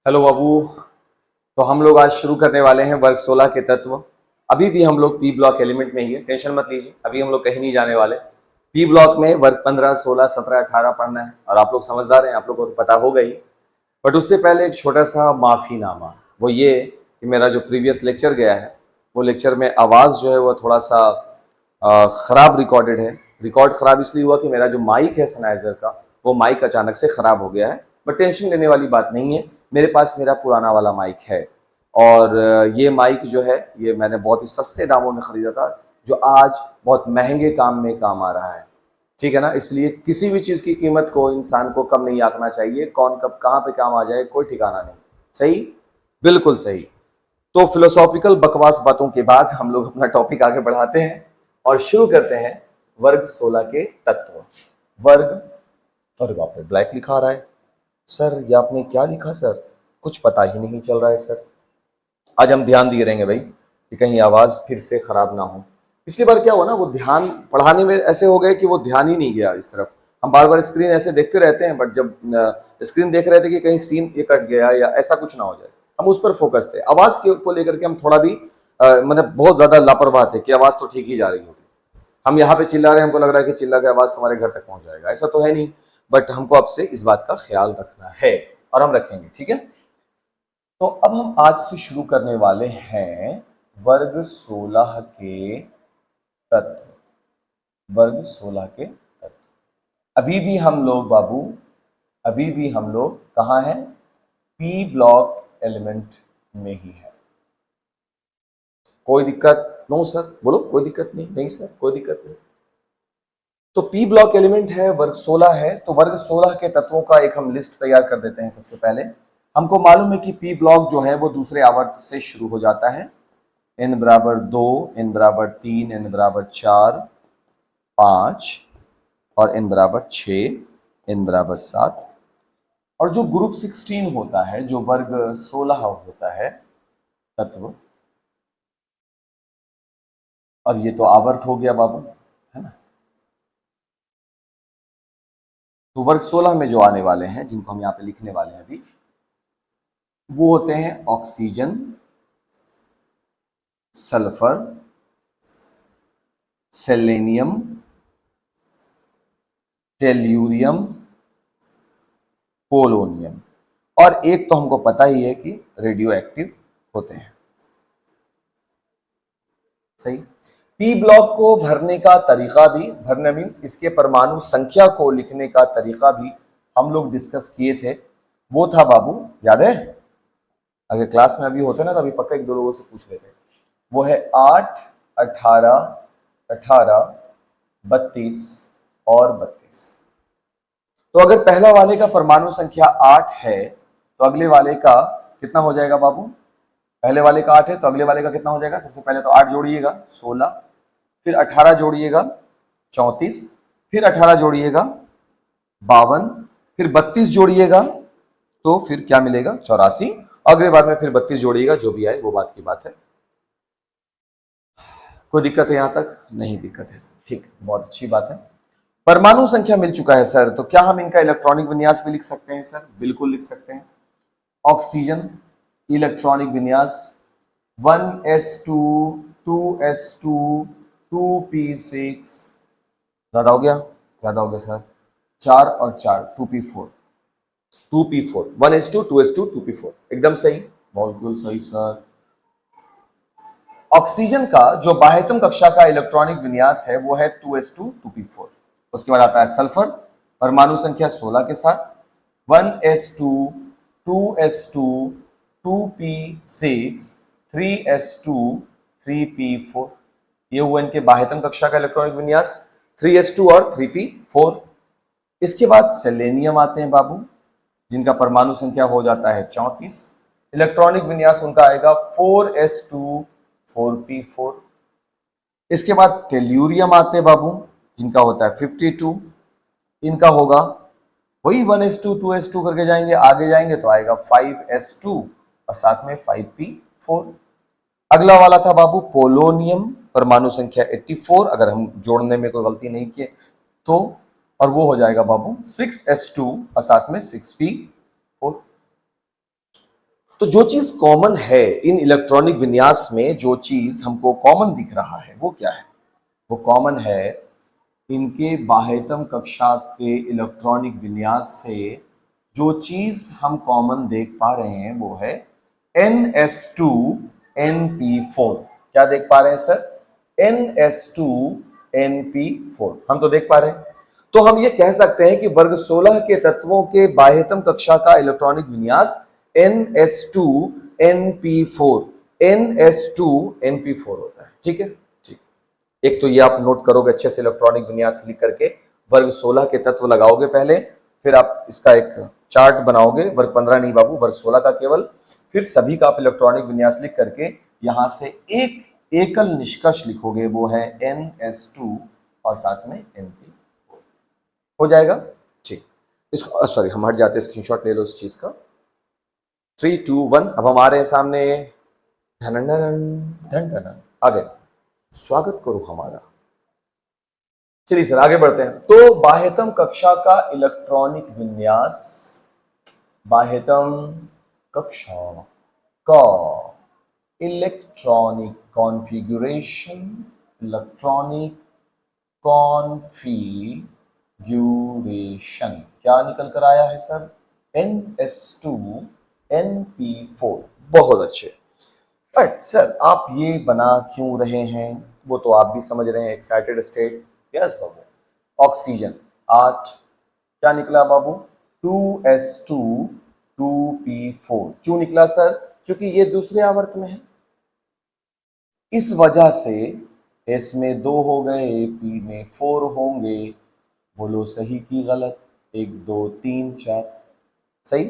Hello बाबू। तो हम लोग आज शुरू करने वाले हैं वर्ग 16 के तत्व। अभी भी हम लोग पी ब्लॉक एलिमेंट में ही है, टेंशन मत लीजिए, अभी हम लोग कहीं नहीं जाने वाले। पी ब्लॉक में वर्ग 15, 16, 17, 18 पढ़ना है और आप लोग समझदार हैं, आप लोग को तो पता होगा ही। बट उससे पहले एक छोटा सा माफीनामा, वो ये कि मेरा जो प्रीवियस लेक्चर गया है वो लेक्चर में आवाज़ जो है वो थोड़ा सा ख़राब रिकॉर्डेड है। रिकॉर्ड ख़राब इसलिए हुआ कि मेरा जो माइक है सनाइजर का, वो माइक अचानक से ख़राब हो गया है। बट टेंशन लेने वाली बात नहीं है, मेरे पास मेरा पुराना वाला माइक है। और ये माइक जो है ये मैंने बहुत ही सस्ते दामों में ख़रीदा था, जो आज बहुत महंगे काम में काम आ रहा है। ठीक है ना, इसलिए किसी भी चीज़ की कीमत को इंसान को कम नहीं आंकना चाहिए। कौन कब कहाँ पे काम आ जाए कोई ठिकाना नहीं। सही, बिल्कुल सही। तो फिलोसॉफिकल बकवास बातों के बाद हम लोग अपना टॉपिक आगे बढ़ाते हैं और शुरू करते हैं वर्ग 16 के तत्व। वर्ग, अरे बाप रे, ब्लैक लिखा आ रहा है सर, ये आपने क्या लिखा सर? कुछ पता ही नहीं चल रहा है सर। आज हम ध्यान दिए रहेंगे भाई कि कहीं आवाज फिर से खराब ना हो। पिछली बार क्या हुआ ना, वो ध्यान पढ़ाने में ऐसे हो गए कि वो ध्यान ही नहीं गया इस तरफ। हम बार बार स्क्रीन ऐसे देखते रहते हैं, बट जब स्क्रीन देख रहे थे कि कहीं सीन ये कट गया या ऐसा कुछ ना हो जाए, हम उस पर फोकस थे। आवाज को लेकर के हम थोड़ा भी मतलब बहुत ज्यादा लापरवाह थे कि आवाज तो ठीक ही जा रही होगी। हम यहाँ पे चिल्ला रहे हैं, हमको लग रहा है कि चिल्ला के आवाज तुम्हारे घर तक पहुंच जाएगा, ऐसा तो है नहीं। बट हमको आपसे इस बात का ख्याल रखना है और हम रखेंगे, ठीक है। तो अब हम आज से शुरू करने वाले हैं वर्ग 16 के तत्व। वर्ग 16 के तत्व। अभी भी हम लोग बाबू, अभी भी हम लोग कहाँ हैं? पी ब्लॉक एलिमेंट में ही है। कोई दिक्कत? नो सर, बोलो कोई दिक्कत नहीं। नहीं सर, कोई दिक्कत नहीं। तो पी ब्लॉक एलिमेंट है, वर्ग 16 है। तो वर्ग 16 के तत्वों का एक हम लिस्ट तैयार कर देते हैं। सबसे पहले हमको मालूम है कि पी ब्लॉक जो है वो दूसरे आवर्त से शुरू हो जाता है। n बराबर 2, n बराबर 3, n बराबर 4, 5 और n बराबर 6, n बराबर 7। और जो ग्रुप 16 होता है, जो वर्ग 16 होता है तत्व, और ये तो आवर्त हो गया बाबू, है ना। तो वर्ग 16 में जो आने वाले हैं, जिनको हम यहाँ पे लिखने वाले हैं अभी, वो होते हैं oxygen, sulphur, selenium, tellurium, polonium, और एक तो हमको पता ही है कि रेडियो एक्टिव होते हैं। सही। पी ब्लॉक को भरने का तरीका भी, भरना मीन्स इसके परमाणु संख्या को लिखने का तरीका भी हम लोग डिस्कस किए थे। वो था बाबू, याद है? अगर क्लास में अभी होते ना तो अभी पक्का एक दो लोगों से पूछ लेते। वो है 8, 18, 18, 32 और 32। तो अगर पहला वाले का परमाणु संख्या 8 है तो अगले वाले का कितना हो जाएगा बाबू? पहले वाले का 8 है तो अगले वाले का कितना हो जाएगा? सबसे पहले तो 8 जोड़िएगा 16, फिर 18 जोड़िएगा 34, फिर 18 जोड़िएगा 52, फिर 32 जोड़िएगा तो फिर क्या मिलेगा? 84। अगले बार में फिर 32 जोड़िएगा, जो भी आए वो बात की बात है। कोई दिक्कत है? यहां तक नहीं दिक्कत है, ठीक, बहुत अच्छी बात है। परमाणु संख्या मिल चुका है सर, तो क्या हम इनका इलेक्ट्रॉनिक विन्यास भी लिख सकते हैं सर? बिल्कुल लिख सकते हैं। ऑक्सीजन इलेक्ट्रॉनिक विन्यास 1s2 2s2 2p6, ज्यादा हो गया? ज्यादा हो गया सर। 4 और 4 2p4, 2p4 1s2 2s2 2p4, एकदम सही, बिल्कुल सही सर। ऑक्सीजन का जो बाह्यतम कक्षा का इलेक्ट्रॉनिक विन्यास है वो है 2s2 2p4। उसके बाद आता है सल्फर, परमाणु संख्या 16 के साथ 1s2 2s2 2p6 3s2 3p4। ये हुआ इनके बाह्यतम कक्षा का इलेक्ट्रॉनिक विन्यास 3s2 और 3p4। इसके बाद सेलेनियम आते हैं बाबू, जिनका परमाणु संख्या हो जाता है 34। इलेक्ट्रॉनिक विन्यास उनका आएगा 4s2 4p4। इसके बाद टेल्यूरियम आते हैं बाबू, जिनका होता है 52। इनका होगा वही 1s2 2s2 करके जाएंगे, आगे जाएंगे तो आएगा 5s2 और साथ में 5p4। अगला वाला था बाबू पोलोनियम, परमाणु संख्या 84, अगर हम जोड़ने में कोई गलती नहीं किए तो, और वो हो जाएगा बाबू 6s2 और साथ में 6p4। तो जो चीज कॉमन है इन इलेक्ट्रॉनिक विन्यास में, जो चीज हमको कॉमन दिख रहा है वो क्या है? वो कॉमन है इनके बाह्यतम कक्षा के इलेक्ट्रॉनिक विन्यास से जो चीज हम कॉमन देख पा रहे हैं वो है NS2NP4। क्या देख पा रहे हैं सर? NS2NP4 हम तो देख पा रहे हैं। तो हम ये कह सकते हैं कि वर्ग 16 के तत्वों के बाह्यतम कक्षा का इलेक्ट्रॉनिक विन्यास NS2NP4 NS2NP4 होता है। ठीक है, ठीक। एक तो ये आप नोट करोगे अच्छे से, इलेक्ट्रॉनिक विन्यास लिख करके वर्ग 16 के तत्व लगाओगे पहले, फिर आप इसका एक चार्ट बनाओगे, वर्ग 15 नहीं बाबू, वर्ग 16 का केवल, फिर सभी का आप इलेक्ट्रॉनिक विन्यास लिख करके यहां से एक एकल निष्कर्ष लिखोगे, वो है NS2 और साथ में NP4 हो जाएगा। ठीक, इसको सॉरी हम हट जाते हैं, स्क्रीनशॉट ले लो इस चीज का। 3 2 1 अब हम आ रहे हैं सामने, धन आगे, स्वागत करो हमारा। चलिए सर आगे बढ़ते हैं। तो बाह्यतम कक्षा का इलेक्ट्रॉनिक विन्यास, बाह्यतम कक्षा का इलेक्ट्रॉनिक कॉन्फ़िगरेशन, इलेक्ट्रॉनिक कॉन्फ़िगरेशन क्या निकल कर आया है सर? NS2NP4। बहुत अच्छे। बट सर आप ये बना क्यों रहे हैं वो तो आप भी समझ रहे हैं, एक्साइटेड स्टेट। यस बाबू, ऑक्सीजन 8 क्या निकला बाबू? 2S2 2P4। क्यों निकला सर? क्योंकि ये दूसरे आवर्त में है, इस वजह से S में 2 हो गए, P में 4 होंगे। बोलो सही की गलत? 1 2 3 4 सही।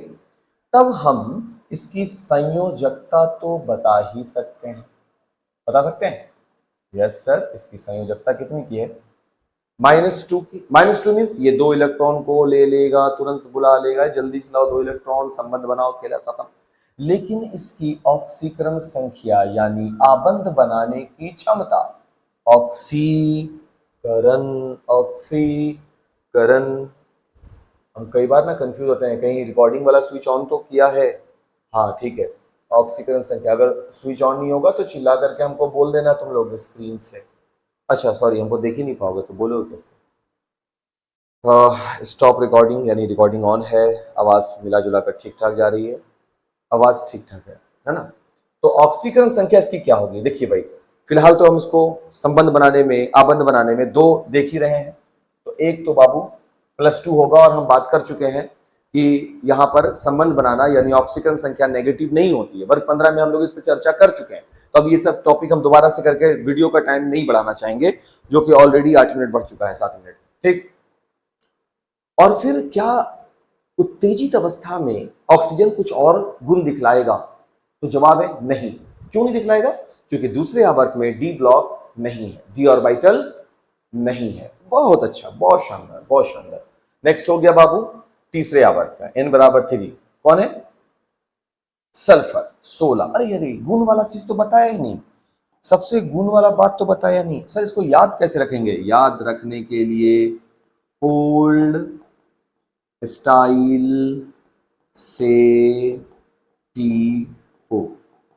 तब हम इसकी संयोजकता तो बता ही सकते हैं, बता सकते हैं? यस सर, इसकी संयोजकता कितनी की है? -2 की। -2 मीन्स ये 2 इलेक्ट्रॉन को ले लेगा, तुरंत बुला लेगा, जल्दी से लाओ 2 इलेक्ट्रॉन, संबंध बनाओ, खेला खत्म। लेकिन इसकी ऑक्सीकरण संख्या यानी आबंध बनाने की क्षमता, ऑक्सीकरण हम कई बार ना कंफ्यूज होते हैं, कहीं रिकॉर्डिंग वाला स्विच ऑन तो किया है, हाँ ठीक है। ऑक्सीकरण संख्या, अगर स्विच ऑन नहीं होगा तो चिल्ला करके हमको बोल देना तुम लोग स्क्रीन से। अच्छा सॉरी, हमको देख ही नहीं पाओगे तो बोलो कैसे? स्टॉप रिकॉर्डिंग यानी रिकॉर्डिंग ऑन है, आवाज़ मिला जुला कर ठीक ठाक जा रही है, आवाज़ ठीक ठाक है ना? तो ऑक्सीकरण संख्या इसकी क्या होगी? देखिए भाई, फिलहाल तो हम इसको संबंध बनाने में, आबंध बनाने में 2 देख ही रहे हैं, तो एक तो बाबू +2 होगा, और हम बात कर चुके हैं कि यहाँ पर संबंध बनाना यानी ऑक्सीकरण संख्या नेगेटिव नहीं होती है। वर्ग 15 में हम लोग इस पर चर्चा कर चुके हैं, तो अब ये सब टॉपिक हम दोबारा से करके वीडियो का टाइम नहीं बढ़ाना चाहेंगे, जो कि ऑलरेडी 8 मिनट बढ़ चुका है, 7 मिनट। ठीक, और फिर क्या उत्तेजित अवस्था में ऑक्सीजन कुछ और गुण दिखलाएगा? तो जवाब है नहीं। क्यों नहीं दिखलाएगा? क्योंकि दूसरे आवर्त में डी ब्लॉक नहीं है, डी ऑर्बिटल नहीं है। बहुत अच्छा, बहुत शानदार, बहुत शानदार। नेक्स्ट हो गया बाबू तीसरे आवर्त का, n बराबर 3। कौन है? सल्फर 16। अरे अरे, गुण वाला चीज तो बताया ही नहीं, सबसे गुण वाला बात तो बताया नहीं। सर इसको याद कैसे रखेंगे? याद रखने के लिए ओल्ड स्टाइल से TO।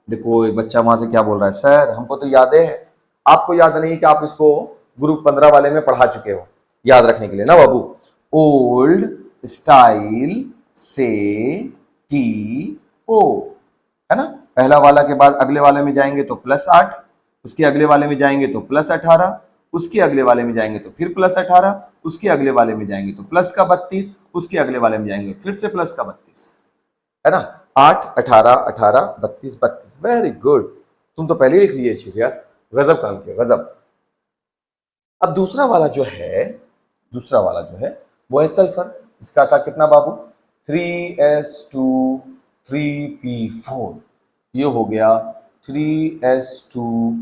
देखो एक बच्चा वहां से क्या बोल रहा है, सर हमको तो याद है, आपको याद नहीं कि आप इसको ग्रुप 15 वाले में पढ़ा चुके हो। याद रखने के लिए ना बाबू, ओल्ड स्टाइल से TO है ना। पहला वाला के बाद अगले वाले में जाएंगे तो +8, उसके अगले वाले में जाएंगे तो +18, उसके अगले वाले में जाएंगे तो फिर +18, उसके अगले वाले में जाएंगे तो +32, उसके अगले वाले में जाएंगे फिर से +32, है ना। 8 18 18 32 32। वेरी गुड, तुम तो पहले लिख लिए चीज यार, गजब काम किया, गजब। अब दूसरा वाला जो है वो है सल्फर। इसका था कितना बाबू? 3s2 3p4। ये हो गया 3s2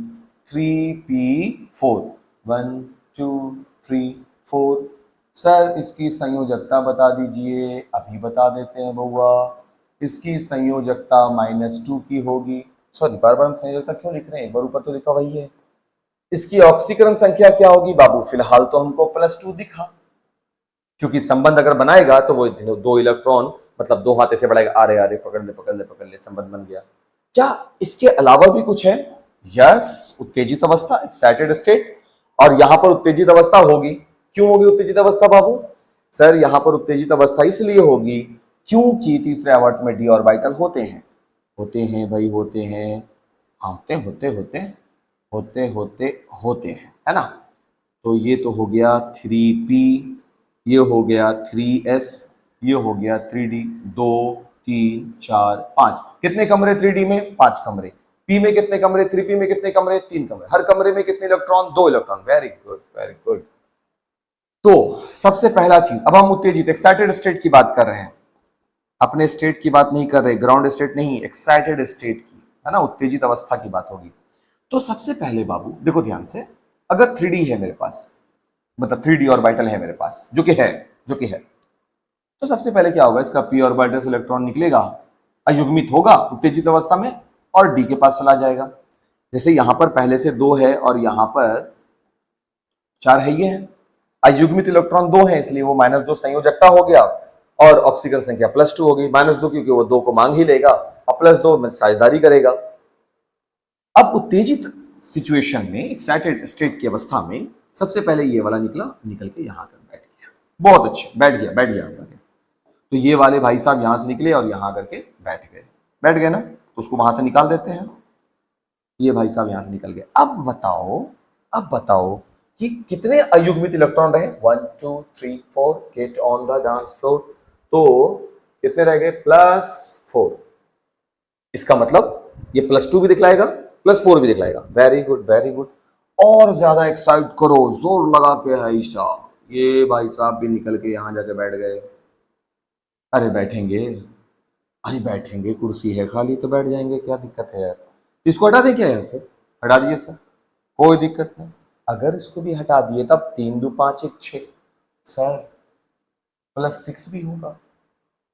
3p4, 1 2 3 4। सर इसकी संयोजकता बता दीजिए। अभी बता देते हैं बउआ, इसकी संयोजकता -2 की होगी। सॉरी, बार बार हम संयोजकता क्यों लिख रहे हैं, एक बार ऊपर तो लिखा वही है। इसकी ऑक्सीकरण संख्या क्या होगी बाबू? फिलहाल तो हमको +2 दिखा, क्योंकि संबंध अगर बनाएगा तो वो 2 इलेक्ट्रॉन मतलब दो हाथ ऐसे बढ़ाएगा, आ रहे पकड़ ले पकड़ ले पकड़ ले, संबंध बन गया। क्या इसके अलावा भी कुछ है? यस, उत्तेजित अवस्था, एक्साइटेड स्टेट। और यहां पर उत्तेजित अवस्था होगी। क्यों होगी उत्तेजित अवस्था बाबू? सर यहां पर उत्तेजित अवस्था इसलिए होगी क्योंकि तीसरे आवर्त में डी ऑर्बिटल होते हैं भाई, होते हैं, होते होते होते होते होते होते हैं, है ना। तो ये तो हो गया 3p, ये हो गया 3s, ये हो गया 3d, 2 3 4 5। कितने कमरे 3d में? 5 कमरे। p में कितने कमरे? 3p में कितने कमरे? 3 कमरे। हर कमरे में कितने electron? 2 electron. Very good very good. तो सबसे पहला चीज, अब हम उत्तेजित एक्साइटेड स्टेट की बात कर रहे हैं, अपने स्टेट की बात नहीं कर रहे, ग्राउंड स्टेट नहीं, एक्साइटेड स्टेट की, है ना, उत्तेजित अवस्था की बात होगी। तो सबसे पहले बाबू देखो ध्यान से, अगर 3d है मेरे पास, मतलब 3d ऑर्बिटल है मेरे पास, जो कि है, तो सबसे पहले क्या होगा, इसका p ऑर्बिटल से इलेक्ट्रॉन निकलेगा, अयुग्मित होगा उत्तेजित अवस्था में और d के पास चला जाएगा। जैसे यहां पर पहले से 2 है और यहां पर 4 है, ये है, अयुग्मित इलेक्ट्रॉन 2 है, इसलिए वो -2 संयोजकता हो गया और ऑक्सीजन संख्या +2 हो गई। -2 क्योंकि वो 2 को मांग ही लेगा और +2 में साझेदारी करेगा। अब उत्तेजित सिचुएशन में, एक्साइटेड स्टेट की अवस्था में, सबसे पहले ये वाला निकल के यहां आकर बैठ गया। बहुत अच्छे, बैठ गया तो ये वाले भाई साहब यहां से निकले और यहां आकर के बैठ गए ना, तो उसको वहां से निकाल देते हैं। ये भाई साहब यहां से निकल गए। अब बताओ कि कितने अयुग्मित इलेक्ट्रॉन रहे? 1 2 3 4, get on the dance floor. तो कितने रह गए? +4। इसका मतलब ये +2 भी दिखलाएगा, +4 भी दिखलाएगा। Very good very good. और ज्यादा एक्साइट करो, जोर लगा के है ईशा। ये भाई साहब भी निकल के यहां जाके बैठ गए। अरे बैठेंगे, कुर्सी है खाली तो बैठ जाएंगे, क्या दिक्कत है यार। इसको हटा दें क्या? यहाँ से हटा दीजिए सर, कोई दिक्कत नहीं। अगर इसको भी हटा दिए तब 3 2 5 1 6 सर, +6 भी होगा।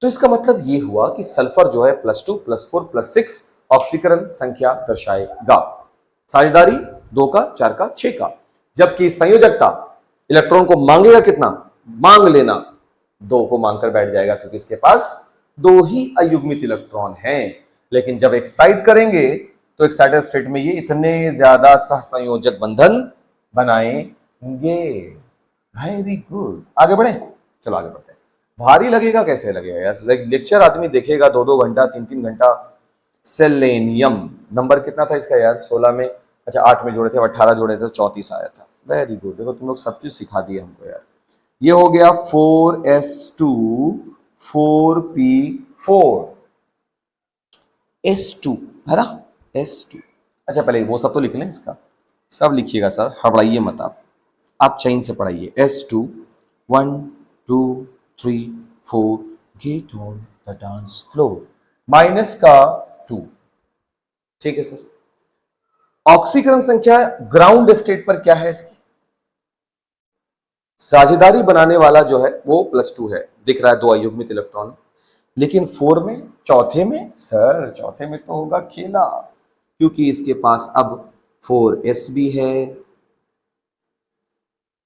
तो इसका मतलब ये हुआ कि सल्फर जो है +2 +4 +6 ऑक्सीकरण संख्या दर्शाएगा। साझेदारी 2 का 4 का 6 का, जबकि संयोजकता इलेक्ट्रॉन को मांगेगा कितना? मांग लेना, 2 को मांगकर बैठ जाएगा क्योंकि इसके पास 2 ही अयुग्मित इलेक्ट्रॉन हैं। लेकिन जब एक्साइट करेंगे तो एक्साइटेड स्टेट में ये इतने ज्यादा सहसंयोजक बंधन बनाएंगे। Very good. आगे बढ़े, चलो आगे बढ़ते हैं। भारी लगेगा, कैसे लगेगा यार, लेक्चर आदमी देखेगा 2 2 घंटा 3 3 घंटा। सेलेनियम नंबर कितना था इसका यार? 16 में, अच्छा 8 में जोड़े थे, 18 जोड़े थे, 34 आया था। वेरी गुड, देखो तुम लोग सब चीज सिखा दिए हमको यार। ये हो गया 4s2 4p4 s2, है ना, s2। अच्छा पहले वो सब तो लिख लें, इसका सब लिखिएगा सर, हड़बड़ाइए मत आप चैन से पढ़ाइए। s2 1 2 3 4, get on the dance floor, minus का 2, ठीक है सर। ऑक्सीकरण संख्या ग्राउंड स्टेट पर क्या है इसकी? साझेदारी बनाने वाला जो है वो +2 है, दिख रहा है 2 अयुग्मित इलेक्ट्रॉन। लेकिन 4 में, चौथे में, सर चौथे में तो होगा खेला, क्योंकि इसके पास अब 4s भी है,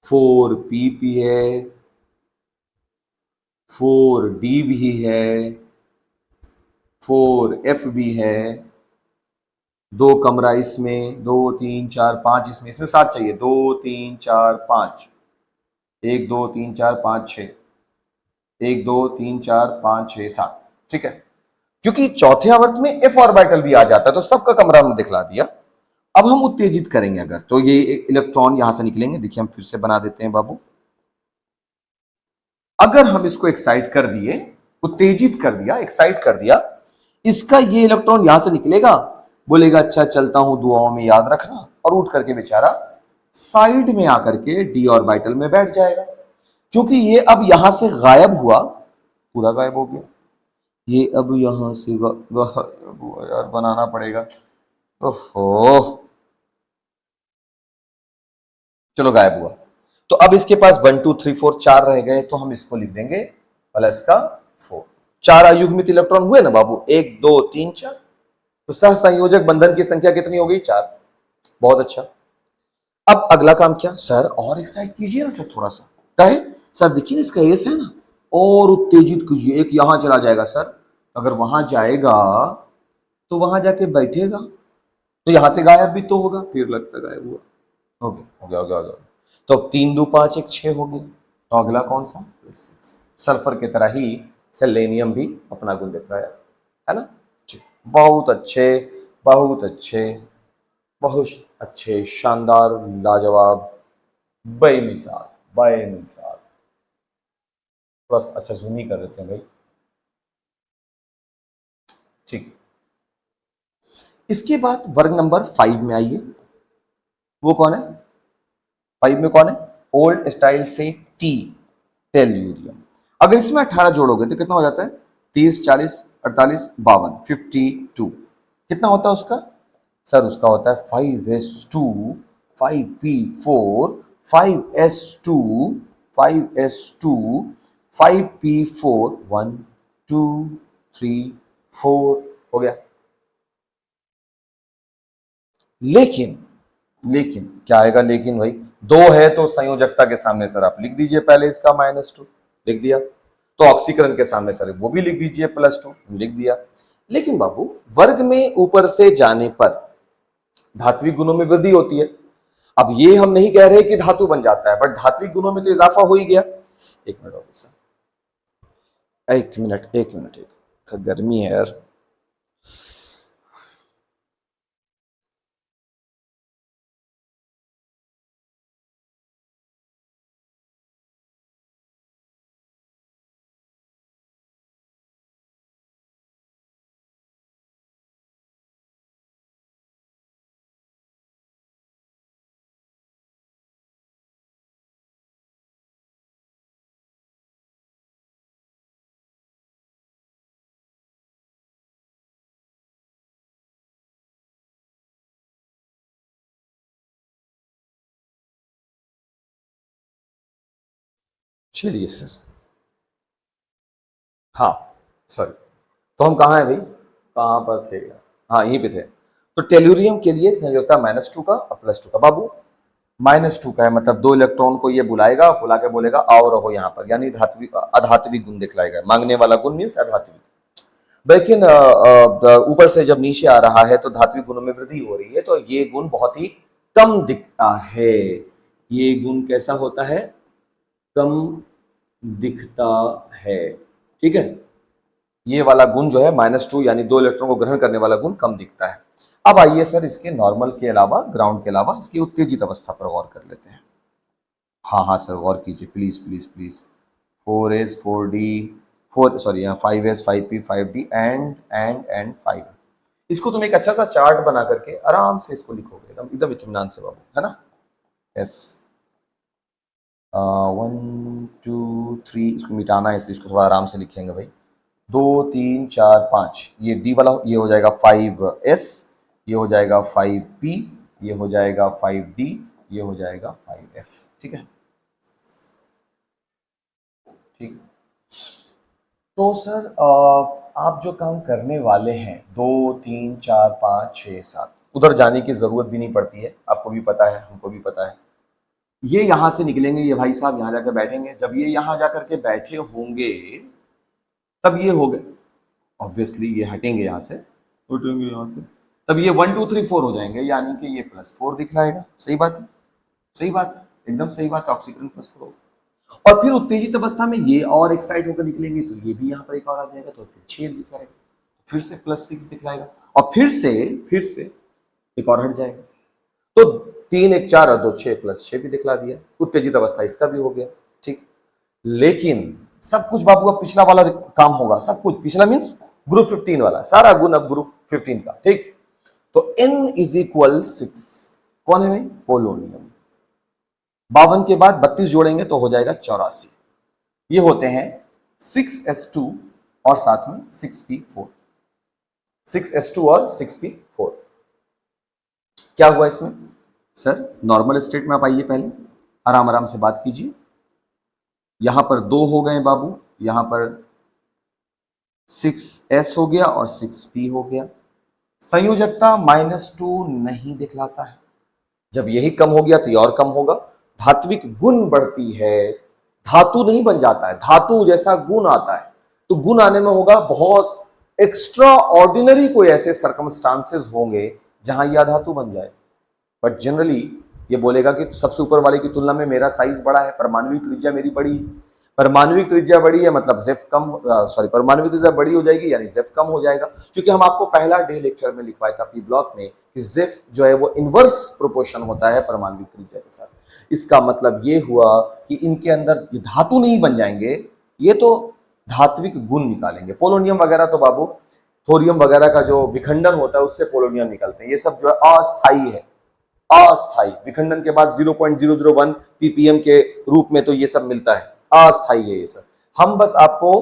4p है, 4d भी है, 4f भी है, 2 कमरा इसमें, 2 3 4 5 इसमें 7 चाहिए, 2 3 4 5, 1 2 3 4 5 6, 1 2 3 4 5 6 7, ठीक है। क्योंकि चौथे आवर्त में f ऑर्बिटल भी आ जाता है तो सबका कमरा हमने दिखला दिया। अब हम उत्तेजित करेंगे अगर, तो ये इलेक्ट्रॉन यहां से निकलेंगे। देखिए हम फिर से बना देते हैं बाबू। अगर हम इसको एक्साइट कर दिए, उत्तेजित कर दिया, एक्साइट कर दिया, इसका ये इलेक्ट्रॉन यहां से निकलेगा, बोलेगा अच्छा चलता हूं, दुआओं में याद रखना, और उठ करके बेचारा साइड में आकर के डी ऑर्बिटल में बैठ जाएगा। क्योंकि ये अब यहां से गायब हुआ, पूरा गायब हो गया, ये अब यहां से गायब हुआ यार, बनाना पड़ेगा, ओहो, चलो गायब हुआ। तो अब इसके पास 1 2 3 4 4 रह गए, तो हम इसको लिख देंगे +4। 4 अयुग्मित इलेक्ट्रॉन हुए ना बाबू, 1 2 3 4, तो सहसंयोजक बंधन की संख्या कितनी हो गई? 4। बहुत अच्छा। अब अगला काम क्या सर? और एक्साइट कीजिए ना सर थोड़ा सा। कहे सर देखिए इसका एस है ना, और उत्तेजित कीजिए, एक यहां चला जाएगा सर, अगर वहां जाएगा तो वहां जाके बैठेगा तो यहां से गायब भी तो होगा, फिर लगता गायब हुआ, हो गया। तो अब 3 2 5 1 6 हो गया। तो अगला कौन सा, +6। सल्फर की तरह ही सेलेनियम भी अपना गुण दिख रहा है ना। ठीक, बहुत अच्छे, बहुत अच्छे, बहुत अच्छे, शानदार, लाजवाब, बेमिसाल, बेमिसाल। बस अच्छा जूम ही कर देते हैं भाई। ठीक है, इसके बाद वर्ग नंबर 5 में आइए। वो कौन है, 5 में कौन है, ओल्ड स्टाइल से टी, टेल्यूरियम। अगर इसमें 18 जोड़ोगे तो कितना हो जाता है, 30 40 48 52 52। कितना होता है उसका, सर उसका होता है 5s2 5p4 5s2 5s2 5p4 1 2 3 4 हो गया। लेकिन लेकिन क्या आएगा, लेकिन भाई 2 है तो संयोजकता के सामने सर आप लिख दीजिए पहले इसका -2, लिख दिया। तो ऑक्सीकरण के सामने सर वो भी लिख दीजिए +2, लिख दिया। लेकिन बाबू वर्ग में ऊपर से जाने पर धात्विक गुणों में वृद्धि होती है। अब ये हम नहीं कह रहे कि धातु बन जाता है, बट धात्विक गुणों में तो इजाफा हो ही गया। एक मिनट सर, एक मिनट एक मिनट, एक गर्मी है यार। चलिए सर, हाँ सॉरी, तो हम कहाँ हैं भाई, कहाँ पर थे, हाँ यहीं पे थे। तो टेल्यूरियम के लिए संयोजकता -2 का और +2 का। बाबू -2 का है मतलब 2 इलेक्ट्रॉन को ये बुलाएगा, बुला के बोलेगा आओ रहो यहाँ पर, यानी धात्विक अधात्विक गुण दिखलाएगा, मांगने वाला गुण मीन्स अधात्विक। लेकिन ऊपर से जब नीचे आ रहा है तो धात्विक गुणों में वृद्धि हो रही है, तो ये गुण बहुत ही कम दिखता है। ये गुण कैसा होता है, कम दिखता है, ठीक है। ये वाला गुण जो है -2 यानी 2 इलेक्ट्रॉन को ग्रहण करने वाला गुण कम दिखता है। अब आइए सर इसके नॉर्मल के अलावा, ग्राउंड के अलावा इसकी उत्तेजित अवस्था पर गौर कर लेते हैं। हाँ हाँ सर गौर कीजिए please please please. 4s 4d 4 sorry यहाँ 5s 5p 5d एंड 5। इसको तुम एक अच्छा सा चार्ट बना करके आराम से इसको लिखोगे एकदम एकदम इत्मीनान से बाबू, है ना। यस 1 2 3, इसको मिटाना है इसलिए इसको थोड़ा आराम से लिखेंगे भाई। 2 3 4 5, ये डी वाला ये हो जाएगा 5s, ये हो जाएगा 5p, ये हो जाएगा 5d, ये हो जाएगा 5f, ठीक है। ठीक, तो सर आप जो काम करने वाले हैं 2 3 4 5 6 7, उधर जाने की जरूरत भी नहीं पड़ती है, आपको भी पता है हमको भी पता है। ये यहां से निकलेंगे, ये भाई साहब यहां जाकर बैठेंगे, जब ये यहां जाकर के बैठे होंगे तब ये हो गए, ऑब्वियसली ये हटेंगे यहाँ से, हटेंगे यहाँ से, तब ये 1 2 3 4 हो जाएंगे, यानी कि ये +4 दिखलाएगा। सही बात है, सही बात है, एकदम सही बात है, ऑक्सीजन +4 होगा। और फिर उत्तेजित अवस्था में ये और एक्साइट होकर निकलेंगे तो ये भी यहाँ पर एक और आ जाएगा, तो फिर 6 दिखलाएगा, फिर से +6 दिखलाएगा, और फिर से एक और हट जाएगा। तो 3 1 4 और 2 6 +6 भी दिखला दिया, उत्तेजित अवस्था इसका भी हो गया, ठीक। लेकिन सब कुछ बाबू अब पिछला वाला काम होगा, सब कुछ पिछला मीन्स ग्रुप 15 वाला सारा गुण अब ग्रुप 15 का, ठीक। तो n = 6, कौन है भाई, पोलोनियम। 52 के बाद 32 जोड़ेंगे तो हो जाएगा 84। ये होते हैं 6s2 और साथ में 6p4, 6s2 और 6p4। क्या हुआ इसमें सर, नॉर्मल स्टेट में आप आइए, पहले आराम आराम से बात कीजिए। यहां पर 2 हो गए बाबू, यहां पर 6s हो गया और 6p हो गया। संयोजकता -2 नहीं दिखलाता है, जब यही कम हो गया तो ये और कम होगा। धात्विक गुण बढ़ती है, धातु नहीं बन जाता है, धातु जैसा गुण आता है। तो गुण आने में होगा बहुत एक्स्ट्रा ऑर्डिनरी कोई ऐसे सर्कमस्टांसेस होंगे जहां यह धातु बन जाए। बट जनरली ये बोलेगा कि सबसे ऊपर वाले की तुलना में मेरा साइज बड़ा है, परमाणविक त्रिज्या मेरी बड़ी है। परमाणविक त्रिज्या बड़ी है मतलब जेफ कम, सॉरी परमाणविक त्रिज्या बड़ी हो जाएगी यानी जेफ कम हो जाएगा। क्योंकि हम आपको पहला डे लेक्चर में लिखवाया था पी ब्लॉक में कि जेफ जो है वो इनवर्स प्रोपोर्शन होता है परमाणविक त्रिज्या के साथ। इसका मतलब ये हुआ कि इनके अंदर धातु नहीं बन जाएंगे, ये तो धात्विक गुण निकालेंगे। पोलोनियम वगैरह तो बाबू, थोरियम वगैरह का जो विखंडन होता है उससे पोलोनियम निकलते हैं, ये सब जो है अस्थाई है। अस्थाई विखंडन के बाद 0.001 ppm के रूप में तो ये सब मिलता है, अस्थाई है ये सब। हम बस आपको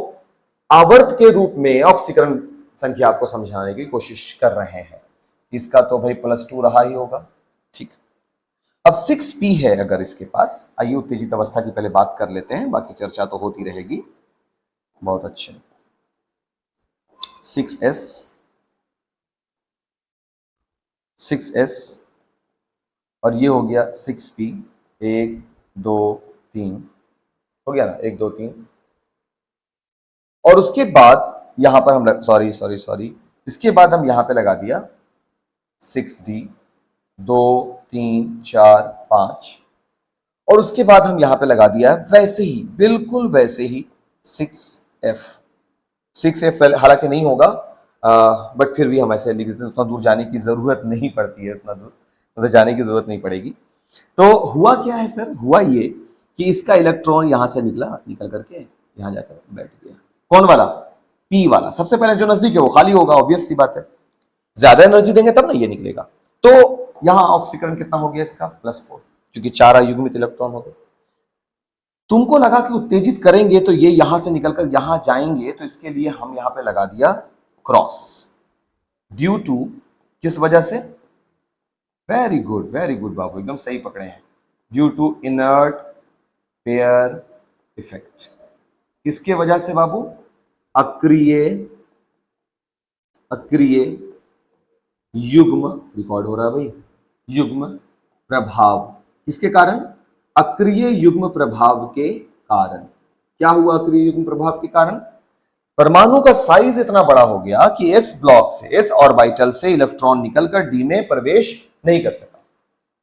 आवर्त के रूप में ऑक्सीकरण संख्या आपको समझाने की कोशिश कर रहे हैं। इसका तो भाई +2 रहा ही होगा, ठीक। अब 6p है अगर इसके पास, आइए उत्तेजित अवस्था की पहले बात कर लेते हैं, बाकी चर्चा तो होती रहेगी। बहुत अच्छे, 6s 6s और ये हो गया 6p, 1 2 3 हो गया ना, 1 2 3। और उसके बाद यहां पर हम सॉरी इसके बाद हम यहां पे लगा दिया 6d, 2 3 4 5। और उसके बाद हम यहां पे लगा दिया वैसे ही, बिल्कुल वैसे ही 6f। 6f हालांकि नहीं होगा, बट फिर भी हम ऐसे लिख देते हैं, उतना दूर जाने की जरूरत नहीं पड़ती है, उतना दूर मतलब जाने की जरूरत नहीं पड़ेगी। तो हुआ क्या है सर, हुआ ये कि इसका इलेक्ट्रॉन यहां से निकल करके यहां जाकर बैठ गया। कौन वाला? पी वाला। सबसे पहले जो नजदीक है वो खाली होगा, ऑब्वियस सी बात है, ज्यादा एनर्जी देंगे तब ना ये निकलेगा। तो यहां ऑक्सीकरण कितना हो गया इसका? +4, क्योंकि 4 अयुग्मित इलेक्ट्रॉन हो गए। तुमको लगा कि उत्तेजित करेंगे तो ये यहां से निकलकर यहां जाएंगे, तो इसके लिए हम यहां पे लगा दिया क्रॉस। ड्यू टू, किस वजह से? वेरी गुड बाबू, एकदम सही पकड़े हैं। Due to inert pair effect. किसके वजह से बाबू? अक्रिय युग्म, रिकॉर्ड हो रहा है भाई, युग्म प्रभाव। किसके कारण? अक्रिय युग्म प्रभाव के कारण। क्या हुआ अक्रिय युग्म प्रभाव के कारण? परमाणु का साइज इतना बड़ा हो गया कि एस ब्लॉक से, एस ऑर्बिटल से इलेक्ट्रॉन निकलकर डी में प्रवेश नहीं कर सका,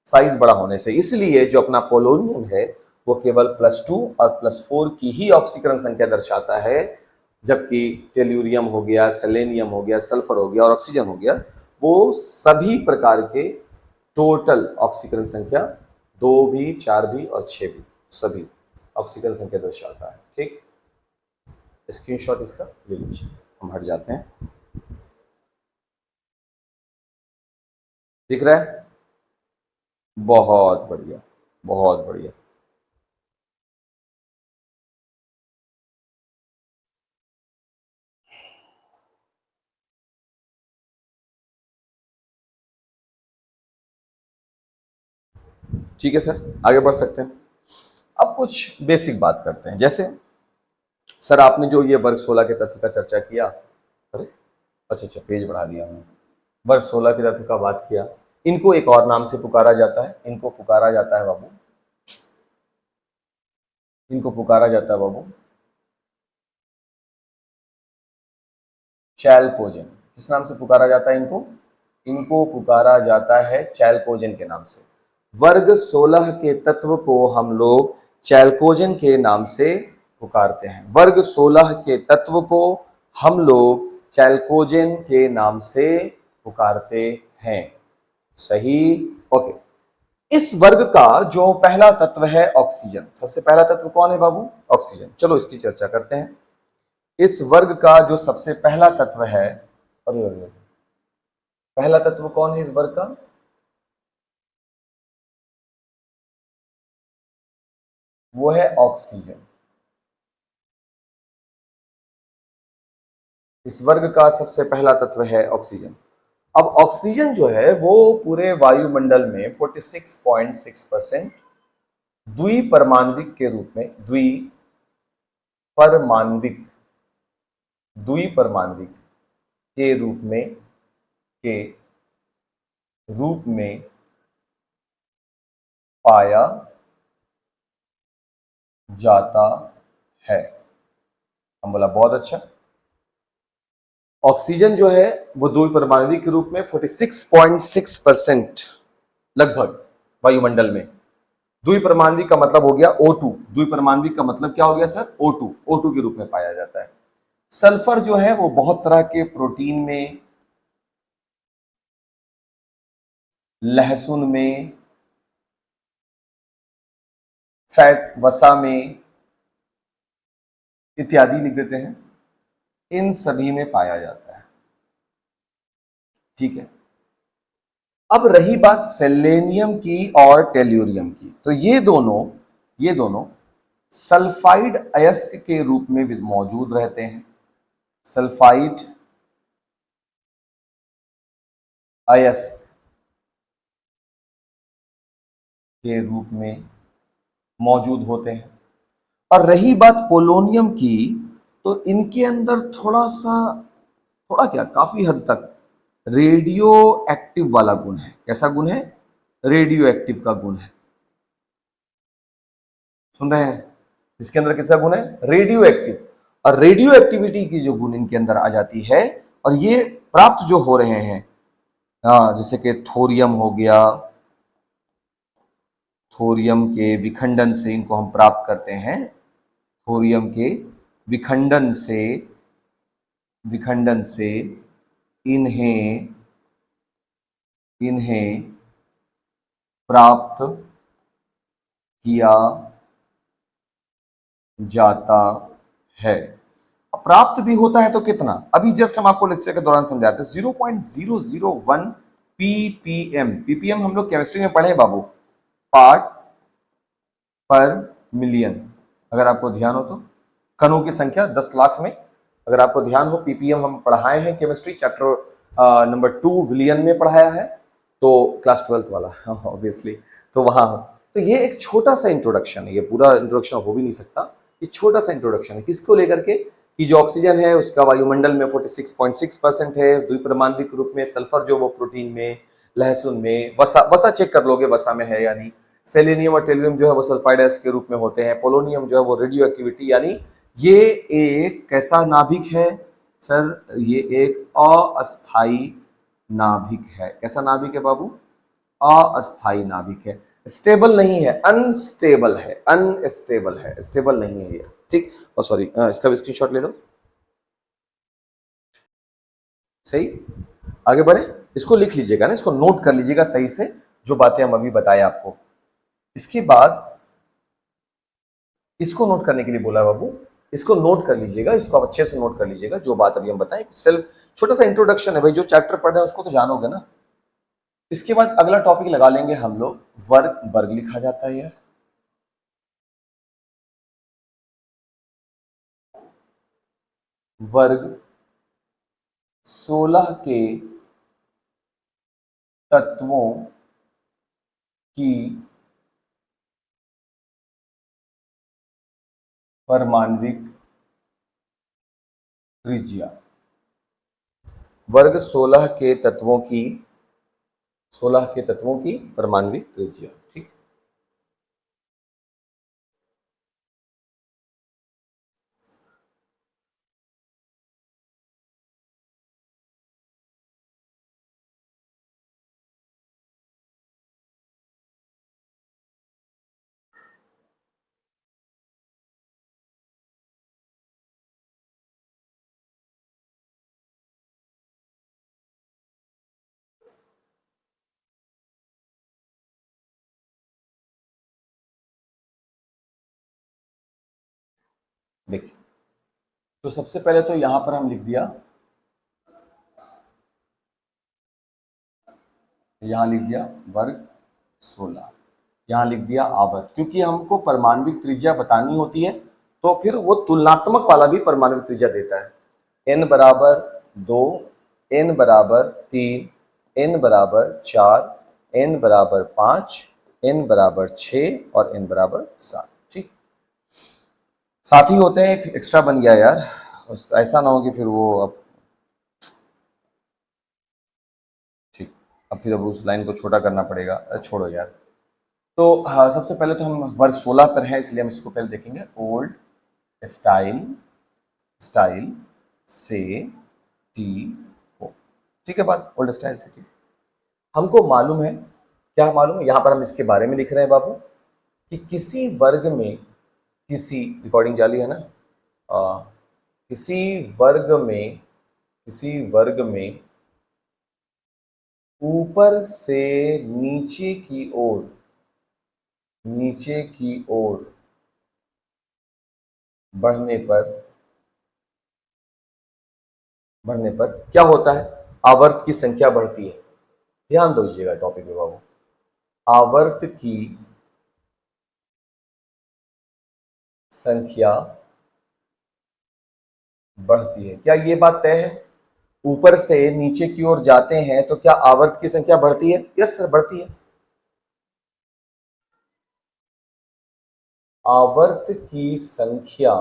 साइज बड़ा होने से। इसलिए जो अपना पोलोनियम है वो केवल +2 और +4 की ही ऑक्सीकरण संख्या दर्शाता है, जबकि टेल्यूरियम हो गया, सेलेनियम हो गया, सल्फर हो गया और ऑक्सीजन हो गया, वो सभी प्रकार के टोटल ऑक्सीकरण संख्या 2 भी, 4 भी और 6 भी, सभी ऑक्सीकरण संख्या दर्शाता है। ठीक, स्क्रीनशॉट इसका ले लीजिए, हम हट जाते हैं। दिख रहा है? बहुत बढ़िया, बहुत बढ़िया। ठीक है सर, आगे बढ़ सकते हैं। अब कुछ बेसिक बात करते हैं। जैसे सर आपने जो ये वर्ग 16 के तत्व का चर्चा किया, अरे अच्छा पेज बढ़ा दिया हमने, वर्ग 16 के तत्व का बात किया। इनको एक और नाम से पुकारा जाता है, इनको पुकारा जाता है बाबू, इनको पुकारा जाता है बाबू चैल्कोजेन। किस नाम से पुकारा जाता है इनको? इनको पुकारा जाता है चैल्कोजेन के नाम से। वर्ग 16 के तत्व को हम लोग चैल्कोजेन के नाम से पुकारते हैं। वर्ग 16 के तत्व को हम लोग चैल्कोजेन के नाम से पुकारते हैं। सही, ओके। इस वर्ग का जो पहला तत्व है ऑक्सीजन, सबसे पहला तत्व कौन है बाबू? ऑक्सीजन। चलो इसकी चर्चा करते हैं। इस वर्ग का जो सबसे पहला तत्व है, अरे पहला तत्व कौन है इस वर्ग का? वो है ऑक्सीजन। इस वर्ग का सबसे पहला तत्व है ऑक्सीजन। अब ऑक्सीजन जो है वो पूरे वायुमंडल में 46.6% द्विपरमाणविक के रूप में, द्विपरमाणविक द्विपरमाणविक के रूप में पाया जाता है। हम बोला बहुत अच्छा। ऑक्सीजन जो है वो द्विपरमाणविक के रूप में 46.6% लगभग वायुमंडल में। द्विपरमाणविक का मतलब हो गया O2। द्विपरमाणविक का मतलब क्या हो गया सर? O2। O2 के रूप में पाया जाता है। सल्फर जो है वो बहुत तरह के प्रोटीन में, लहसुन में, फैट वसा में इत्यादि लिख देते हैं, इन सभी में पाया जाता है। ठीक है। अब रही बात सेलेनियम की और टेल्यूरियम की, तो ये दोनों सल्फाइड अयस्क के रूप में मौजूद रहते हैं। सल्फाइड अयस्क के रूप में मौजूद होते हैं। और रही बात पोलोनियम की, तो इनके अंदर थोड़ा क्या, काफी हद तक रेडियो एक्टिव वाला गुण है। कैसा गुण है? रेडियो एक्टिव का गुण है। सुन रहे हैं? इसके अंदर किसका गुण है? Radio active. और रेडियो एक्टिविटी की जो गुण इनके अंदर आ जाती है, और ये प्राप्त जो हो रहे हैं, हाँ, जैसे कि थोरियम हो गया, थोरियम के विखंडन से इनको हम प्राप्त करते हैं। थोरियम के विखंडन से इन्हें प्राप्त किया जाता है। प्राप्त भी होता है तो कितना? अभी जस्ट हम आपको लेक्चर के दौरान समझाते हैं। 0.001 ppm। ppm हम लोग केमिस्ट्री में पढ़े बाबू, पार्ट पर मिलियन। अगर आपको ध्यान हो तो कणों की संख्या 10 लाख में, अगर आपको ध्यान हो, ppm हम पढ़ाए हैं केमिस्ट्री चैप्टर नंबर 2 विलियन में पढ़ाया है, तो क्लास 12th वाला ऑब्वियसली, तो वहां हो। तो ये एक छोटा सा इंट्रोडक्शन है, ये पूरा इंट्रोडक्शन हो भी नहीं सकता, ये छोटा सा इंट्रोडक्शन है। किसको लेकर के? कि जो ऑक्सीजन है उसका वायुमंडल में 46.6% है द्विपरमाणविक रूप में। सल्फर जो वो प्रोटीन में, लहसुन में, वसा चेक कर लोगे वसा में है या नहीं। सेलेनियम और टेल्यूरियम जो है वो सल्फाइड्स के रूप में होते हैं। पोलोनियम जो है वो रेडियो एक्टिविटी, यानी ये एक कैसा नाभिक है सर? ये एक अस्थाई नाभिक है। कैसा नाभिक है बाबू? अस्थाई नाभिक है। स्टेबल नहीं है, अनस्टेबल है, अनस्टेबल है, स्टेबल नहीं है ये। ठीक, और सॉरी, इसका भी स्क्रीनशॉट ले लो। सही, आगे बढ़े। इसको लिख लीजिएगा ना, इसको नोट कर लीजिएगा सही से, जो बातें हम अभी बताए आपको। इसके बाद इसको नोट करने के लिए बोला बाबू, इसको नोट कर लीजिएगा, इसको आप अच्छे से नोट कर लीजिएगा, जो बात अभी हम बताएं। सेल्फ छोटा सा इंट्रोडक्शन है भाई, जो चैप्टर पढ़ रहे हैं उसको तो जानोगे ना। इसके बाद अगला टॉपिक लगा लेंगे हम लोग, वर्ग। वर्ग लिखा जाता है यार, वर्ग 16 के तत्वों की परमाण्विक त्रिज्या। वर्ग 16 के तत्वों की परमाण्विक त्रिज्या। ठीक, देखिए, तो सबसे पहले तो यहां पर हम लिख दिया, यहां लिख दिया वर्ग 16, यहां लिख दिया आवर्त, क्योंकि हमको परमाण्विक त्रिज्या बतानी होती है, तो फिर वो तुलनात्मक वाला भी परमाण्विक त्रिज्या देता है। n बराबर 2, n बराबर 3, n बराबर 4, n बराबर 5, n बराबर 6 और n बराबर 7। ठीक, साथ ही होते हैं, एक एक्स्ट्रा बन गया यार, ऐसा ना हो कि फिर वो अब, ठीक, अब फिर अब उस लाइन को छोटा करना पड़ेगा। छोड़ो यार, तो हाँ, सबसे पहले तो हम वर्ग 16 पर हैं, इसलिए हम इसको पहले देखेंगे। ओल्ड स्टाइल स्टाइल से टी हो, ठीक है बात, ओल्ड स्टाइल से टी। हमको मालूम है, क्या मालूम है, यहां पर हम इसके बारे में लिख रहे हैं बाबू, कि किसी वर्ग में, किसी, रिकॉर्डिंग जाली है ना, किसी वर्ग में, किसी वर्ग में ऊपर से नीचे की ओर, नीचे की ओर बढ़ने पर, बढ़ने पर क्या होता है, आवर्त की संख्या बढ़ती है। ध्यान दीजिएगा टॉपिक में बाबू, आवर्त की संख्या बढ़ती है। क्या ये बात तय है, ऊपर से नीचे की ओर जाते हैं तो क्या आवर्त की संख्या बढ़ती है? यस सर, बढ़ती है। आवर्त की संख्या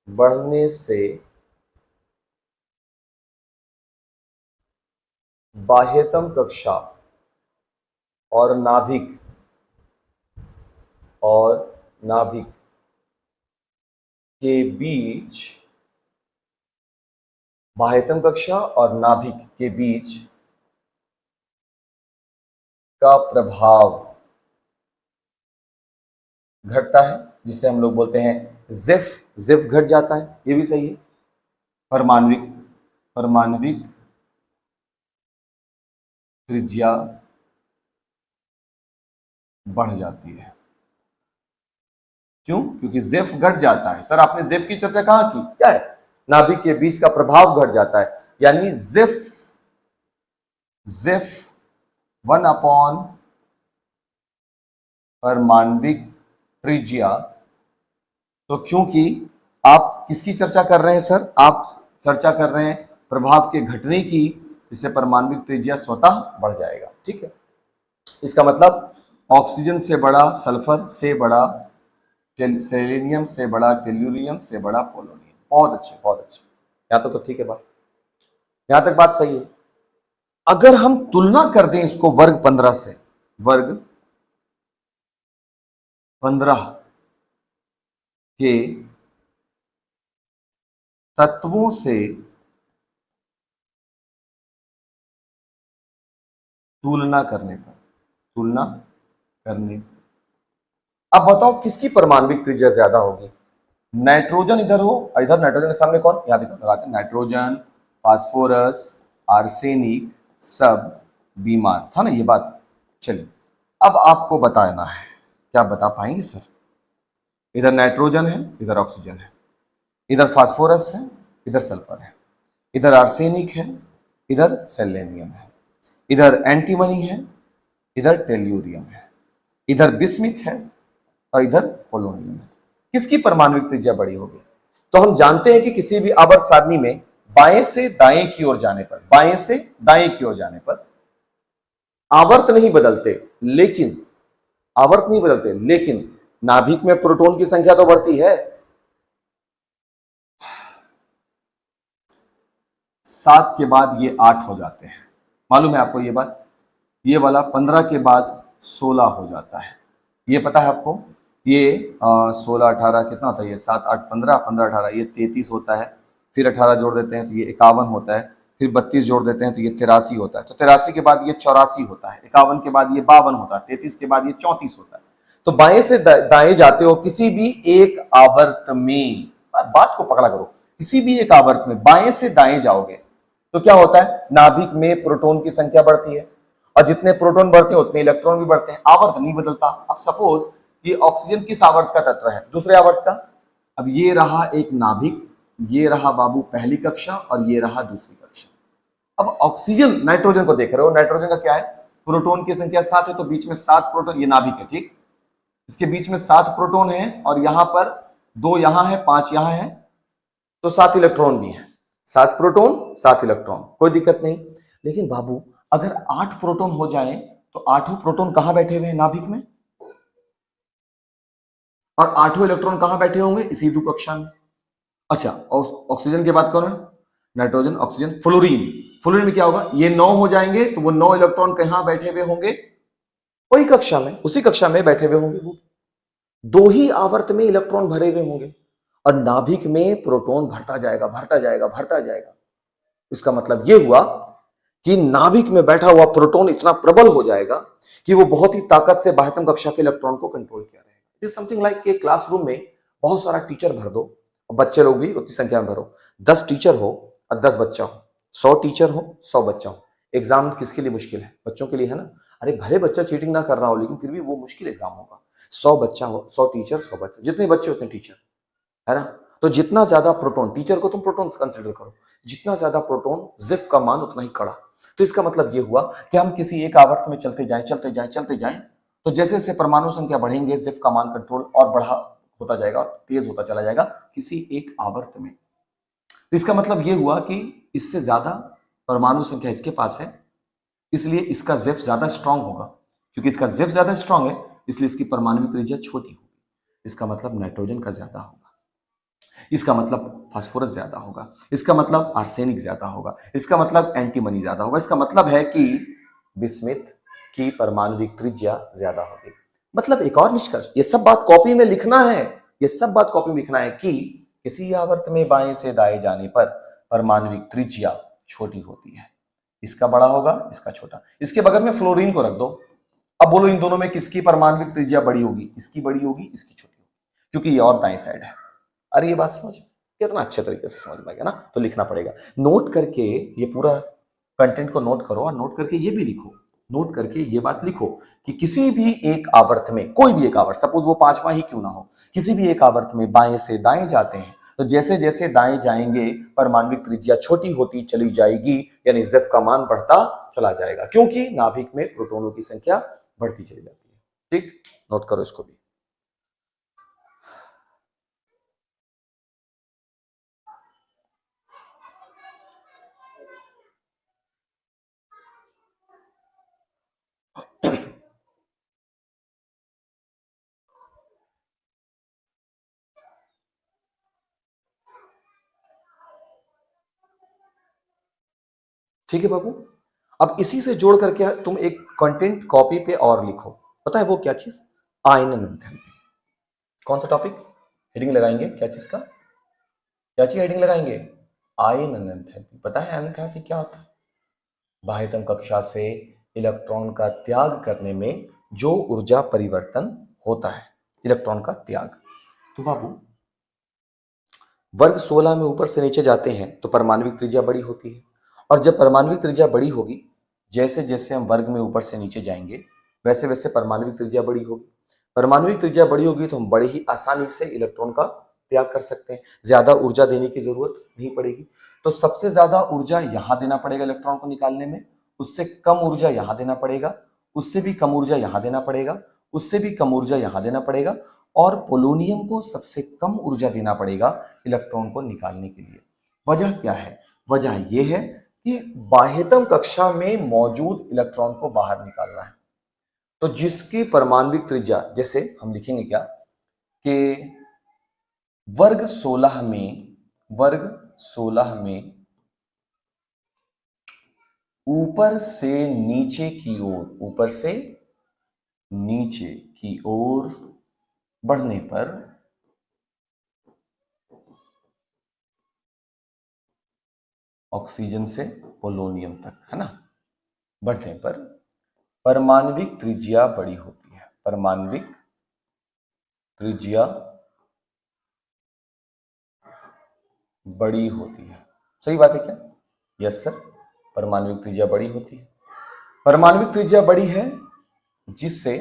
बढ़ने से बाह्यतम कक्षा और नाभिक, और नाभिक के बीच, बाह्यतम कक्षा और नाभिक के बीच का प्रभाव घटता है, जिसे हम लोग बोलते हैं जिफ, जिफ घट जाता है, ये भी सही है। परमाणविक, परमाणविक त्रिज्या बढ़ जाती है। क्यों? क्योंकि जेफ घट जाता है। सर आपने जेफ की चर्चा कहां की? क्या है? नाभिक के बीच का प्रभाव घट जाता है, यानी जेफ, जेफ 1/, परमाणविक त्रिज्या। तो क्योंकि आप किसकी चर्चा कर रहे हैं सर? आप चर्चा कर रहे हैं प्रभाव के घटने की, जिससे परमाणविक त्रिज्या स्वतः बढ़ जाएगा। ठीक है, इसका मतलब ऑक्सीजन से बड़ा सल्फर, से बड़ा सेलेनियम, से बड़ा टेल्यूरियम, से बड़ा पोलोनियम। बहुत अच्छे, बहुत अच्छे, यहां तक तो ठीक है बात, यहां तक बात सही है। अगर हम तुलना कर दें इसको वर्ग 15 से, वर्ग 15 के तत्वों से तुलना करने पर, तुलना करने पर, अब बताओ किसकी परमाणविक त्रिज्या ज्यादा होगी? नाइट्रोजन इधर हो, इधर नाइट्रोजन के सामने कौन, यहां देखो लगाते हैं, नाइट्रोजन, फास्फोरस, आर्सेनिक, सब बीमार था ना ये बात। चलिए अब आपको बताना है, क्या बता पाएंगे सर? इधर नाइट्रोजन है, इधर ऑक्सीजन है, इधर फास्फोरस है, इधर सल्फर है, इधर आर्सेनिक है, इधर सेलेनियम है, इधर एंटीमनी है, इधर टेल्यूरियम है, इधर बिस्मिथ है, और इधर पोलोनियम है। किसकी परमाणविक त्रिज्या बड़ी होगी? तो हम जानते हैं कि किसी भी आवर्त सारणी में बाएं से दाएं की ओर जाने पर, बाएं से दाएं की ओर जाने पर आवर्त नहीं बदलते, लेकिन आवर्त नहीं बदलते, लेकिन नाभिक में प्रोटॉन की संख्या तो बढ़ती है। 7 के बाद ये 8 हो जाते हैं, मालूम है आपको ये बात? ये वाला 15 के बाद 16 हो जाता है, ये पता है आपको? ये 16 18 कितना होता है? ये 7 8 15, 15 18 ये 33 होता है, फिर 18 जोड़ देते हैं तो ये 51 होता है, फिर 32 जोड़ देते हैं तो ये 83 होता है, तो 83 के बाद ये 84 होता है, 51 के बाद ये 52 होता है, 33 के बाद ये 34 होता है। तो बाएं से दाएं जाते हो किसी भी एक आवर्त में, बात को पकड़ा करो, किसी भी एक आवर्त में बाएं से दाएं जाओगे तो क्या होता है? नाभिक में प्रोटॉन की संख्या बढ़ती है, और जितने प्रोटॉन बढ़ते हैं उतने इलेक्ट्रॉन भी बढ़ते हैं, आवर्त नहीं बदलता। अब सपोज ये ऑक्सीजन किस आवर्त का तत्व है? दूसरे आवर्त का। अब ये रहा एक नाभिक, ये रहा बाबू पहली कक्षा, और ये रहा दूसरी कक्षा। अब ऑक्सीजन, नाइट्रोजन को देख रहे हो, नाइट्रोजन का क्या है? प्रोटॉन की संख्या 7 है, तो बीच में 7 प्रोटॉन, ये नाभिक है ठीक, इसके बीच में 7 प्रोटॉन है, और यहां पर 2 यहां है, 5 यहां है, तो 7 इलेक्ट्रॉन भी है। 7 प्रोटॉन 7 इलेक्ट्रॉन, कोई दिक्कत नहीं। लेकिन बाबू अगर 8 प्रोटॉन हो जाए तो 8 प्रोटॉन कहां बैठे हुए हैं? नाभिक में। और 8 इलेक्ट्रॉन कहां बैठे होंगे? इसी दो कक्षा में। अच्छा, ऑक्सीजन की बात करो, नाइट्रोजन, ऑक्सीजन, फ्लोरीन, फ्लोरीन में क्या होगा, ये 9 हो जाएंगे तो वो 9 इलेक्ट्रॉन कहां बैठे हुए होंगे, वही कक्षा में, उसी कक्षा में बैठे हुए होंगे। वो दो ही आवर्त में इलेक्ट्रॉन भरे हुए होंगे और नाभिक में प्रोटॉन भरता जाएगा भरता जाएगा भरता जाएगा। इसका मतलब यह हुआ कि नाभिक में बैठा हुआ प्रोटॉन इतना प्रबल हो जाएगा कि वो बहुत ही ताकत से बाह्यतम कक्षा के इलेक्ट्रॉन को कंट्रोल किया रहेगा। इट इज समथिंग लाइक कि क्लासरूम में बहुत सारा टीचर भर दो और बच्चे लोग भी उतनी संख्या में भरो, 10 टीचर हो और 10 बच्चा हो, 100 टीचर हो 100 बच्चा हो। एग्जाम किसके लिए मुश्किल है, बच्चों के लिए है ना। अरे भले बच्चा चीटिंग ना कर रहा हो लेकिन फिर भी वो मुश्किल एग्जाम होगा। 100 बच्चा हो, 100 टीचर 100 बच्चे, जितने बच्चे उतने टीचर, है ना। तो जितना ज्यादा प्रोटॉन, टीचर को तुम प्रोटॉन कंसिडर करो, जितना ज्यादा प्रोटॉन जिफ का मान उतना ही कड़ा। तो इसका मतलब ये हुआ कि हम किसी एक आवर्त में चलते जाएं चलते जाएं चलते जाएं, तो जैसे जैसे परमाणु संख्या बढ़ेंगे जिफ का मान कंट्रोल और बढ़ा होता जाएगा, तेज होता चला जाएगा किसी एक आवर्त में। तो इसका मतलब ये हुआ कि इससे ज्यादा परमाणु संख्या इसके पास है, इसलिए इसका जिफ ज्यादा स्ट्रांग होगा। क्योंकि इसका जिफ ज्यादा स्ट्रांग है इसलिए इसकी परमाणु त्रिज्या छोटी होगी। इसका मतलब नाइट्रोजन का ज्यादा होगा, इसका मतलब फास्फोरस ज्यादा होगा, इसका मतलब आर्सेनिक ज्यादा होगा, इसका मतलब एंटीमनी ज्यादा होगा। इसका मतलब है कि बिस्मिथ की परमाणविक त्रिज्या ज्यादा होगी। मतलब एक और निष्कर्ष, ये सब बात कॉपी में लिखना है, ये सब बात कॉपी में लिखना है कि किसी आवर्त में बाएं से दाएं जाने पर परमाणविक त्रिज्या छोटी होती है, इसका बड़ा होगा इसका छोटा। इसके बगल में फ्लोरीन को रख दो। अब बोलो इन दोनों में किसकी परमाणविक त्रिज्या बड़ी होगी, इसकी बड़ी होगी इसकी छोटी होगी, क्योंकि ये और दाएं साइड है। अरे ये बात समझ कितना अच्छे तरीके से समझ में आ गया ना। तो लिखना पड़ेगा, नोट करके ये पूरा कंटेंट को नोट करो और नोट करके ये भी लिखो, नोट करके ये बात लिखो कि किसी भी एक आवर्त में, कोई भी एक आवर्त, सपोज वो पांचवा ही क्यों ना हो, किसी भी एक आवर्त में बाएं से दाएं जाते हैं तो जैसे जैसे दाएं जाएंगे परमाणविक त्रिज्या छोटी होती चली जाएगी, यानी जिफ का मान बढ़ता चला जाएगा, क्योंकि नाभिक में प्रोटॉनों की संख्या बढ़ती चली जाती है। ठीक, नोट करो इसको भी। ठीक है बाबू, अब इसी से जोड़ करके तुम एक कंटेंट कॉपी पे और लिखो। पता है वो क्या चीज, आयन एंथैल्पी। कौन सा टॉपिक हेडिंग लगाएंगे, क्या चीज का, क्या चीज हेडिंग लगाएंगे, आयन एंथैल्पी। पता है एंथैल्पी क्या होता है, बाह्यतम कक्षा से इलेक्ट्रॉन का त्याग करने में जो ऊर्जा परिवर्तन होता है, इलेक्ट्रॉन का त्याग। तो बाबू वर्ग 16 में ऊपर से नीचे जाते हैं तो परमाणविक त्रिज्या बड़ी होती है, और जब परमाणविक त्रिज्या बड़ी होगी, जैसे जैसे हम वर्ग में ऊपर से नीचे जाएंगे वैसे वैसे परमाणविक त्रिज्या बड़ी होगी। परमाणविक त्रिज्या बड़ी होगी तो हम बड़े ही आसानी से इलेक्ट्रॉन का त्याग कर सकते हैं, ज्यादा ऊर्जा देने की जरूरत नहीं पड़ेगी। तो सबसे ज्यादा ऊर्जा यहां देना पड़ेगा इलेक्ट्रॉन को निकालने में, उससे कम ऊर्जा यहां देना पड़ेगा, उससे भी कम ऊर्जा यहां देना पड़ेगा, उससे भी कम ऊर्जा यहां देना पड़ेगा, और पोलोनियम को सबसे कम ऊर्जा देना पड़ेगा इलेक्ट्रॉन को निकालने के लिए। वजह क्या है, वजह यह है कि बाह्यतम कक्षा में मौजूद इलेक्ट्रॉन को बाहर निकालना है। तो जिसकी परमाणविक त्रिज्या, जैसे हम लिखेंगे क्या कि वर्ग 16 में ऊपर से नीचे की ओर, ऊपर से नीचे की ओर बढ़ने पर ऑक्सीजन से पोलोनियम तक, है ना, बढ़ने पर परमाणविक त्रिज्या बड़ी होती है, परमाणविक त्रिज्या बड़ी होती है। सही बात है क्या, यस सर, परमाणविक त्रिज्या बड़ी होती है। परमाणविक त्रिज्या बड़ी है जिससे,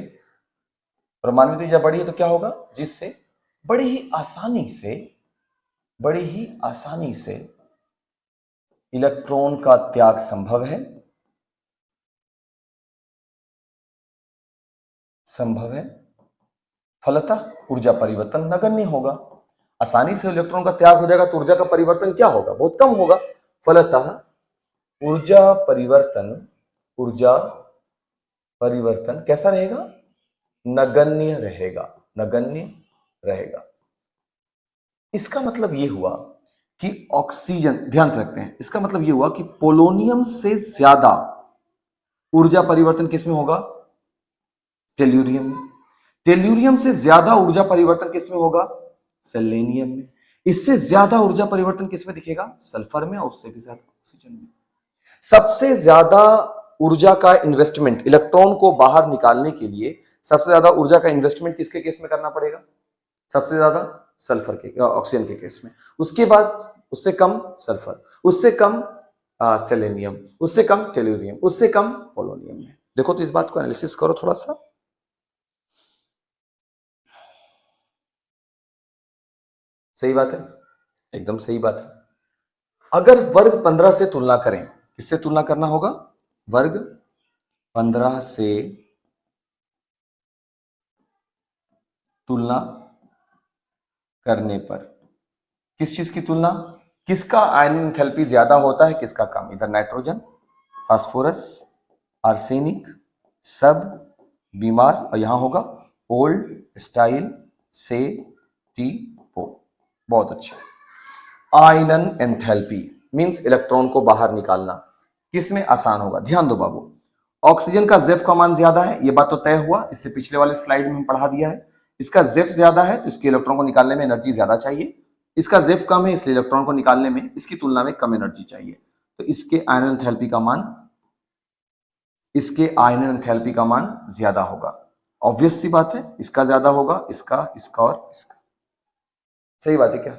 परमाणु त्रिज्या बड़ी है तो क्या होगा, जिससे बड़ी ही आसानी से इलेक्ट्रॉन का त्याग संभव है, फलतः ऊर्जा परिवर्तन नगण्य होगा। आसानी से इलेक्ट्रॉन का त्याग हो जाएगा तो ऊर्जा का परिवर्तन क्या होगा, बहुत कम होगा। फलतः ऊर्जा परिवर्तन कैसा रहेगा, नगण्य रहेगा, नगण्य रहेगा। इसका मतलब यह हुआ कि ऑक्सीजन, ध्यान से रखते हैं, इसका मतलब ये हुआ कि पोलोनियम से ज्यादा ऊर्जा परिवर्तन किस में होगा? टेल्यूरियम में। टेल्यूरियम से ज्यादा ऊर्जा परिवर्तन किस में होगा? सेलेनियम में। इससे ज्यादा ऊर्जा परिवर्तन किस में दिखेगा? सल्फर में, और उससे भी ज्यादा ऑक्सीजन में। सबसे ज्यादा ऊर्जा का इन्वेस्टमेंट इलेक्ट्रॉन को बाहर निकालने के लिए सबसे ज्यादा ऊर्जा का इन्वेस्टमेंट किसके केस में करना पड़ेगा? सबसे ज्यादा सल्फर के, ऑक्सीजन के केस में। उसके बाद उससे कम सल्फर, उससे कम सेलेनियम, उससे कम टेल्यूरियम, उससे कम पोलोनियम में। देखो तो इस बात को एनालिसिस करो थोड़ा सा। सही बात है, एकदम सही बात है। अगर वर्ग 15 से तुलना करें, किससे तुलना करना होगा? वर्ग 15 से तुलना करने पर किस चीज की तुलना? किसका आयन एंथैल्पी ज्यादा होता है, किसका कम? इधर नाइट्रोजन, फास्फोरस, आर्सेनिक, सब, बीमार, और यहां होगा ओल्ड, स्टाइल, से, टी, पो। बहुत अच्छा। आयनन एंथैल्पी मींस इलेक्ट्रॉन को बाहर निकालना किसमें आसान होगा? ध्यान दो बाबू, ऑक्सीजन का जेफ का मान ज्यादा है, यह बात तो तय हुआ, इससे पिछले वाले स्लाइड में हम पढ़ा दिया है। इसका जेफ ज्यादा है तो इसके इलेक्ट्रॉन को निकालने में एनर्जी ज्यादा चाहिए। इसका जेफ कम है इसलिए इलेक्ट्रॉन को निकालने में इसकी तुलना में कम एनर्जी चाहिए। तो इसके आयनन एंथैल्पी का मान, इसके आयनन एंथैल्पी का मान ज्यादा होगा। ऑब्वियस सी बात है, इसका ज्यादा होगा, इसका, इसका और इसका। सही बात है क्या?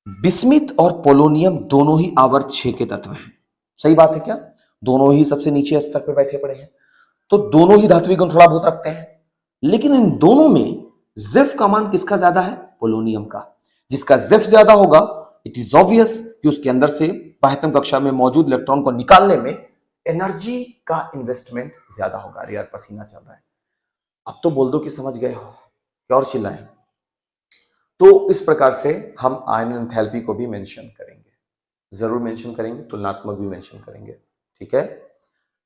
बिस्मिथ और पोलोनियम दोनों ही आवर्त 6 के तत्व हैं। सही बात है क्या? दोनों ही सबसे नीचे स्तर पर बैठे पड़े हैं, तो दोनों ही धात्विक गुण थोड़ा बहुत रखते हैं। लेकिन इन दोनों में जेफ का मान किसका ज्यादा है? पोलोनियम का। जिसका जेफ ज्यादा होगा, इट इज ऑब्वियस कि उसके अंदर से बाह्यतम कक्षा में मौजूद इलेक्ट्रॉन को निकालने में एनर्जी का इन्वेस्टमेंट ज्यादा होगा। अरे यार पसीना चल रहा है, अब तो बोल दो कि समझ गए हो, क्या और चिल्लाएं? तो इस प्रकार से हम आयन एंथैल्पी को भी मेंशन करेंगे, जरूर मेंशन करेंगे, तुलनात्मक भी मेंशन करेंगे। ठीक है,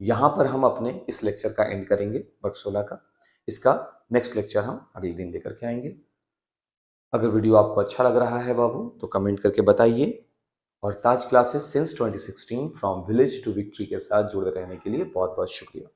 यहां पर हम अपने इस लेक्चर का एंड करेंगे, वर्ग 16 का। इसका नेक्स्ट लेक्चर हम अगले दिन लेकर के आएंगे। अगर वीडियो आपको अच्छा लग रहा है बाबू तो कमेंट करके बताइए, और Taj classes since 2016 from village to victory के साथ जुड़े रहने के लिए बहुत बहुत शुक्रिया।